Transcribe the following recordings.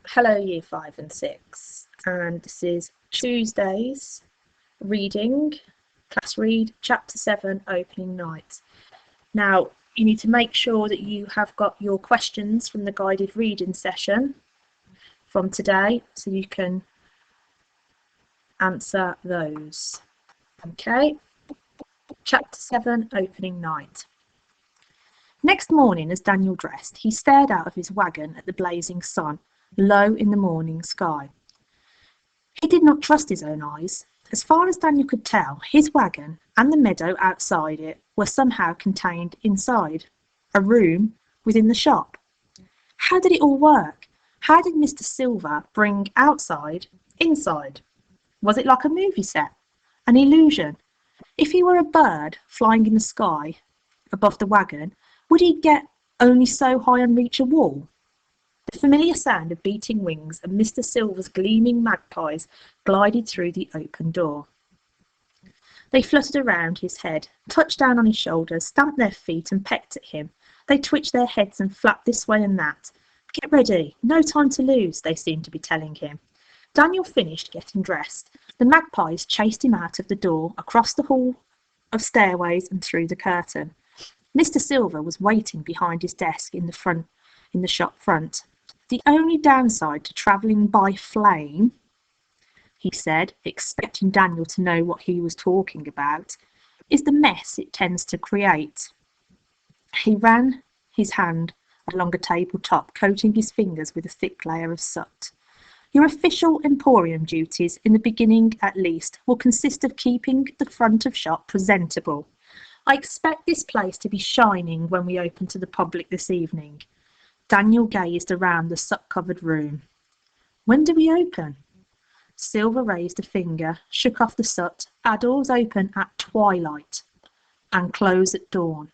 Hello Year 5 and 6, and this is Tuesday's reading, class read, Chapter 7, opening night. Now, you need to make sure that you have got your questions from the guided reading session from today, so you can answer those. Okay, Chapter 7, opening night. Next morning, as Daniel dressed, he stared out of his wagon at the blazing sun, low in the morning sky. He did not trust his own eyes. As far as Daniel could tell, his wagon and the meadow outside it were somehow contained inside a room within the shop. How did it all work? How did Mr. Silver bring outside inside? Was it like a movie set? An illusion? If he were a bird flying in the sky above the wagon, would he get only so high and reach a wall? The familiar sound of beating wings and Mr. Silver's gleaming magpies glided through the open door. They fluttered around his head, touched down on his shoulders, stamped their feet and pecked at him. They twitched their heads and flapped this way and that. Get ready, no time to lose, they seemed to be telling him. Daniel finished getting dressed. The magpies chased him out of the door, across the hall of stairways and through the curtain. Mr. Silver was waiting behind his desk in the shop front. The only downside to travelling by flame, he said, expecting Daniel to know what he was talking about, is the mess it tends to create. He ran his hand along a tabletop, coating his fingers with a thick layer of soot. Your official emporium duties, in the beginning at least, will consist of keeping the front of shop presentable. I expect this place to be shining when we open to the public this evening. Daniel gazed around the soot-covered room. When do we open? Silver raised a finger, shook off the soot. Our doors open at twilight and close at dawn.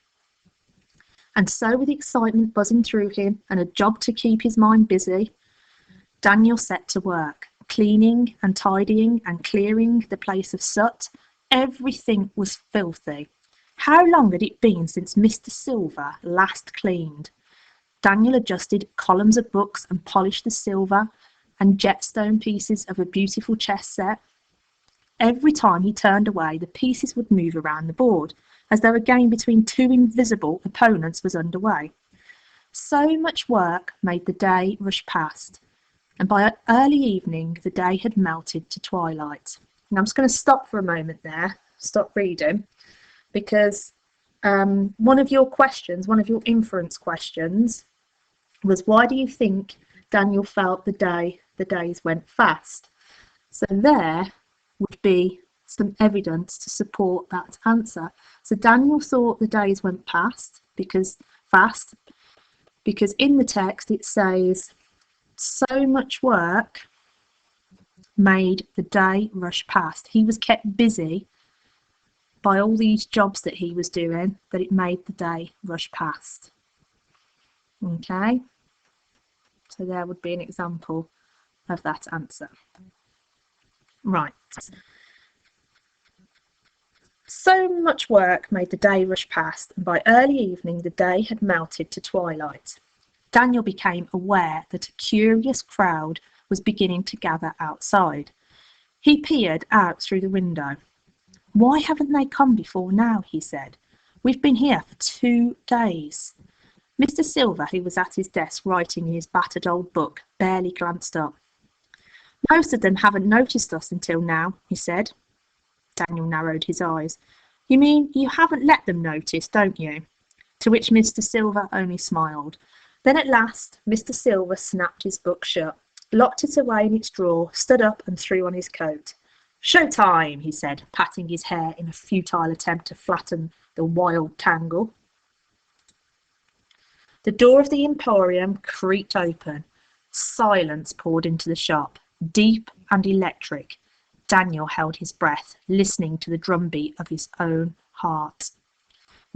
And so, with excitement buzzing through him and a job to keep his mind busy, Daniel set to work, cleaning and tidying and clearing the place of soot. Everything was filthy. How long had it been since Mr. Silver last cleaned? Daniel adjusted columns of books and polished the silver and jetstone pieces of a beautiful chess set. Every time he turned away, the pieces would move around the board, as though a game between two invisible opponents was underway. So much work made the day rush past, and by early evening the day had melted to twilight. Now I'm just going to stop for a moment there, stop reading, because one of your inference questions was, why do you think Daniel felt the days went fast? So there would be some evidence to support that answer. So Daniel thought the days went fast because in the text it says, so much work made the day rush past. He was kept busy by all these jobs that he was doing, that it made the day rush past. Okay, so there would be an example of that answer. Right. So much work made the day rush past, and by early evening the day had melted to twilight. Daniel became aware that a curious crowd was beginning to gather outside. He peered out through the window. Why haven't they come before now? He said. We've been here for 2 days. Mr. Silver, who was at his desk writing in his battered old book, barely glanced up. Most of them haven't noticed us until now, he said. Daniel narrowed his eyes. You mean you haven't let them notice, don't you? To which Mr. Silver only smiled. Then at last Mr. Silver snapped his book shut, locked it away in its drawer, stood up and threw on his coat. Showtime, he said, patting his hair in a futile attempt to flatten the wild tangle. The door of the emporium creaked open. Silence poured into the shop, deep and electric. Daniel held his breath, listening to the drumbeat of his own heart.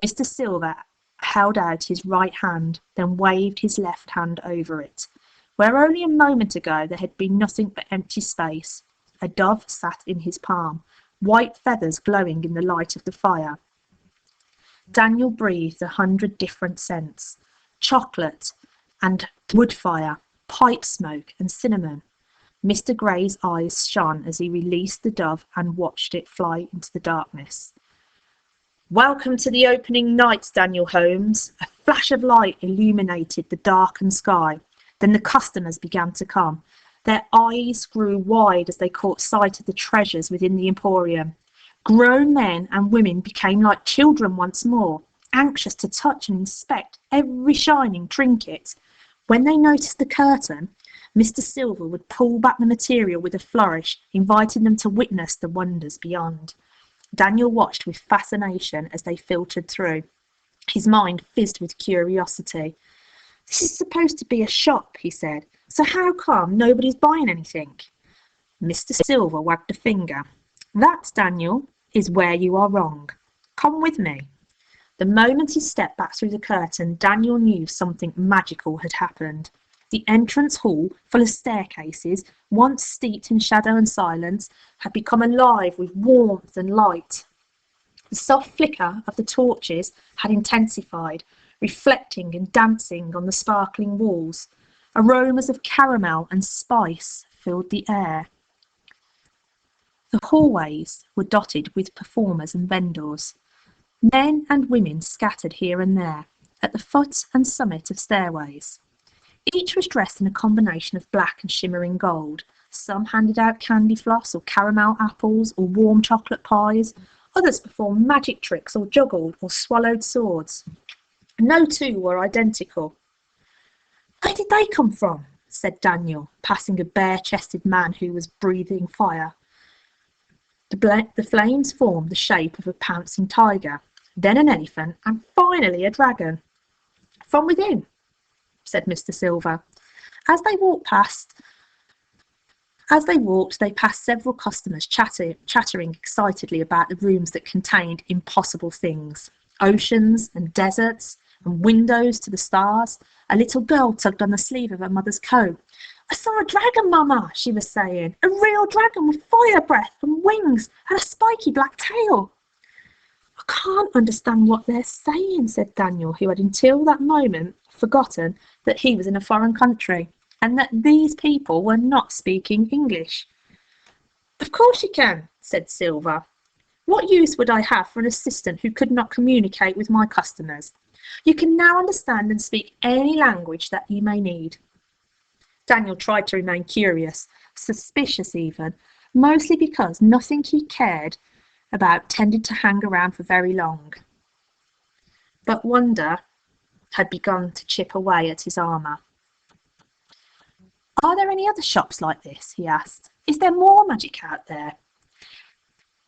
Mr. Silver held out his right hand, then waved his left hand over it. Where only a moment ago there had been nothing but empty space, a dove sat in his palm, white feathers glowing in the light of the fire. Daniel breathed 100 different scents: chocolate and wood fire, pipe smoke and cinnamon. Mr. Gray's eyes shone as he released the dove and watched it fly into the darkness. "Welcome to the opening night, Daniel Holmes." A flash of light illuminated the darkened sky. Then the customers began to come. Their eyes grew wide as they caught sight of the treasures within the emporium. Grown men and women became like children once more, anxious to touch and inspect every shining trinket. When they noticed the curtain, Mr. Silver would pull back the material with a flourish, inviting them to witness the wonders beyond. Daniel watched with fascination as they filtered through. His mind fizzed with curiosity. "This is supposed to be a shop," he said, "so how come nobody's buying anything?" Mr. Silver wagged a finger. "That, Daniel, is where you are wrong. Come with me." The moment he stepped back through the curtain, Daniel knew something magical had happened. The entrance hall, full of staircases, once steeped in shadow and silence, had become alive with warmth and light. The soft flicker of the torches had intensified, reflecting and dancing on the sparkling walls. Aromas of caramel and spice filled the air. The hallways were dotted with performers and vendors. Men and women scattered here and there, at the foot and summit of stairways. Each was dressed in a combination of black and shimmering gold. Some handed out candy floss or caramel apples or warm chocolate pies. Others performed magic tricks or juggled or swallowed swords. No two were identical. "Where did they come from?" said Daniel, passing a bare-chested man who was breathing fire. The flames formed the shape of a pouncing tiger, then an elephant, and finally a dragon. "From within," said Mr. Silver. As they walked, they passed several customers chattering excitedly about the rooms that contained impossible things. Oceans and deserts and windows to the stars. A little girl tugged on the sleeve of her mother's coat. "I saw a dragon, Mama," she was saying. "A real dragon with fire breath and wings and a spiky black tail." "I can't understand what they're saying," said Daniel, who had until that moment forgotten that he was in a foreign country and that these people were not speaking English. "Of course you can," said Silver. "What use would I have for an assistant who could not communicate with my customers? You can now understand and speak any language that you may need." Daniel tried to remain curious, suspicious even, mostly because nothing he cared about tended to hang around for very long. But wonder had begun to chip away at his armour. "Are there any other shops like this?" he asked. "Is there more magic out there?"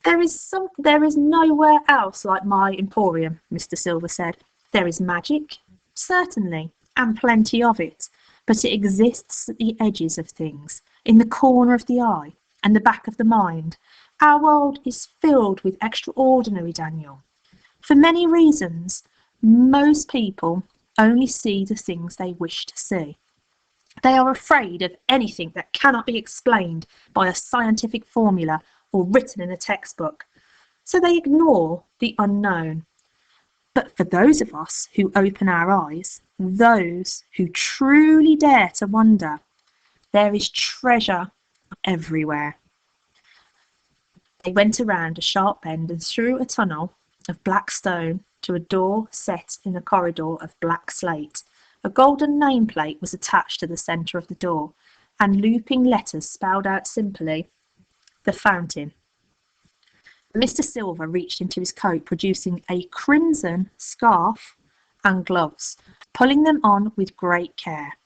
There is nowhere else like my emporium," Mr. Silver said. "There is magic, certainly, and plenty of it, but it exists at the edges of things, in the corner of the eye and the back of the mind. Our world is filled with extraordinary, Daniel. For many reasons, most people only see the things they wish to see. They are afraid of anything that cannot be explained by a scientific formula or written in a textbook, so they ignore the unknown. But for those of us who open our eyes, those who truly dare to wonder, there is treasure everywhere." They went around a sharp bend and through a tunnel of black stone to a door set in a corridor of black slate. A golden nameplate was attached to the centre of the door, and looping letters spelled out simply, "The Fountain." Mr. Silver reached into his coat, producing a crimson scarf and gloves, pulling them on with great care.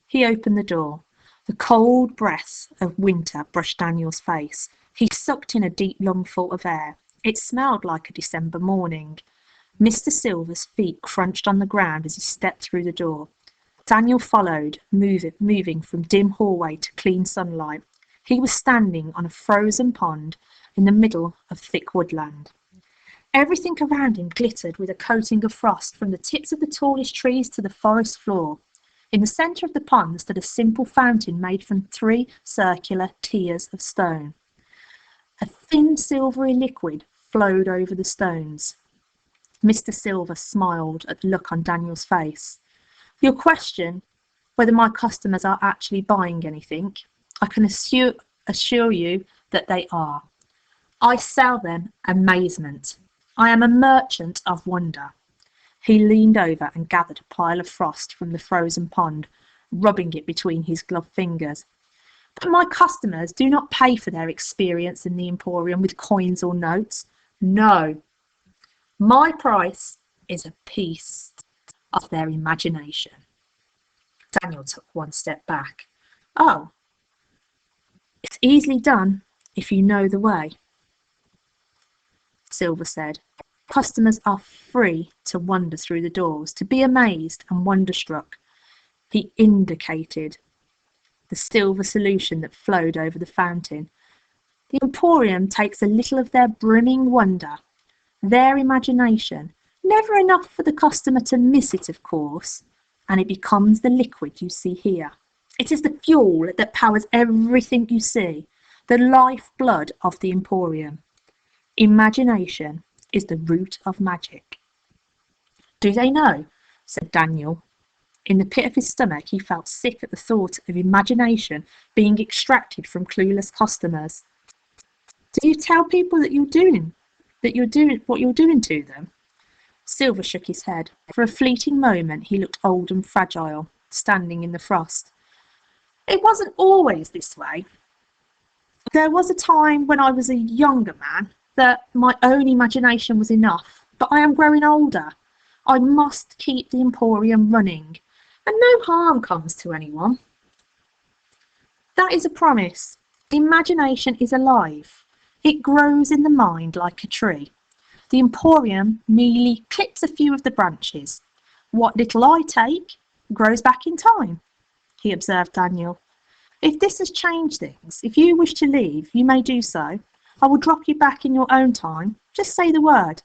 He opened the door. The cold breath of winter brushed Daniel's face. He sucked in a deep lungful of air. It smelled like a December morning. Mr. Silver's feet crunched on the ground as he stepped through the door. Daniel followed, moving from dim hallway to clean sunlight. He was standing on a frozen pond in the middle of thick woodland. Everything around him glittered with a coating of frost, from the tips of the tallest trees to the forest floor. In the centre of the pond stood a simple fountain made from 3 circular tiers of stone. A thin silvery liquid flowed over the stones. Mr. Silver smiled at the look on Daniel's face. "Your question whether my customers are actually buying anything. I can assure you that they are. I sell them amazement. I am a merchant of wonder. He leaned over and gathered a pile of frost from the frozen pond, rubbing it between his gloved fingers. But my customers do not pay for their experience in the Emporium with coins or notes. No. My price is a piece of their imagination. Daniel took one step back. Oh, it's easily done if you know the way, Silver said. Customers are free to wander through the doors, to be amazed and wonderstruck. He indicated the silver solution that flowed over the fountain. The Emporium takes a little of their brimming wonder, their imagination, never enough for the customer to miss it, of course, and it becomes the liquid you see here. It is the fuel that powers everything you see, the lifeblood of the Emporium. Imagination is the root of magic. Do they know? Said Daniel. In the pit of his stomach, he felt sick at the thought of imagination being extracted from clueless customers. Do you tell people that you're doing what you're doing to them? Silver shook his head. For a fleeting moment, he looked old and fragile, standing in the frost. It wasn't always this way. There was a time when I was a younger man that my own imagination was enough, but I am growing older. I must keep the Emporium running, and no harm comes to anyone. That is a promise. Imagination is alive. It grows in the mind like a tree. The Emporium merely clips a few of the branches. What little I take grows back in time, he observed Daniel. If this has changed things, if you wish to leave, you may do so. I will drop you back in your own time. Just say the word.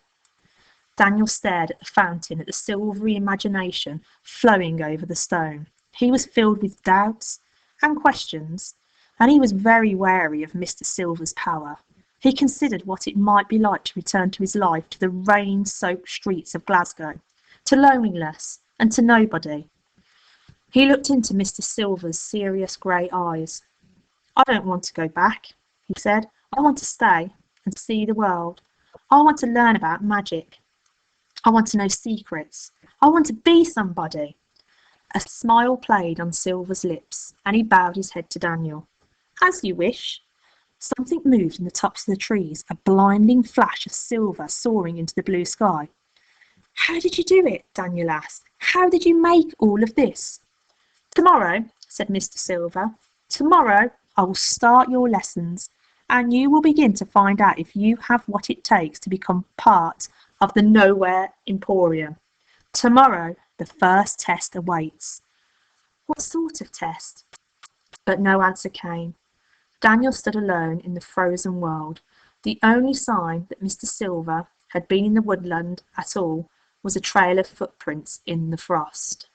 Daniel stared at the fountain, at the silvery imagination flowing over the stone. He was filled with doubts and questions, and he was very wary of Mr. Silver's power. He considered what it might be like to return to his life, to the rain-soaked streets of Glasgow, to loneliness and to nobody. He looked into Mr. Silver's serious grey eyes. I don't want to go back, he said. I want to stay and see the world. I want to learn about magic. I want to know secrets. I want to be somebody. A smile played on Silver's lips, and he bowed his head to Daniel. As you wish. Something moved in the tops of the trees, a blinding flash of silver soaring into the blue sky. How did you do it? Daniel asked. How did you make all of this? Tomorrow, said Mr. Silver, tomorrow I will start your lessons, and you will begin to find out if you have what it takes to become part of the Nowhere Emporium. Tomorrow, the first test awaits. What sort of test? But no answer came. Daniel stood alone in the frozen world. The only sign that Mr. Silver had been in the woodland at all was a trail of footprints in the frost.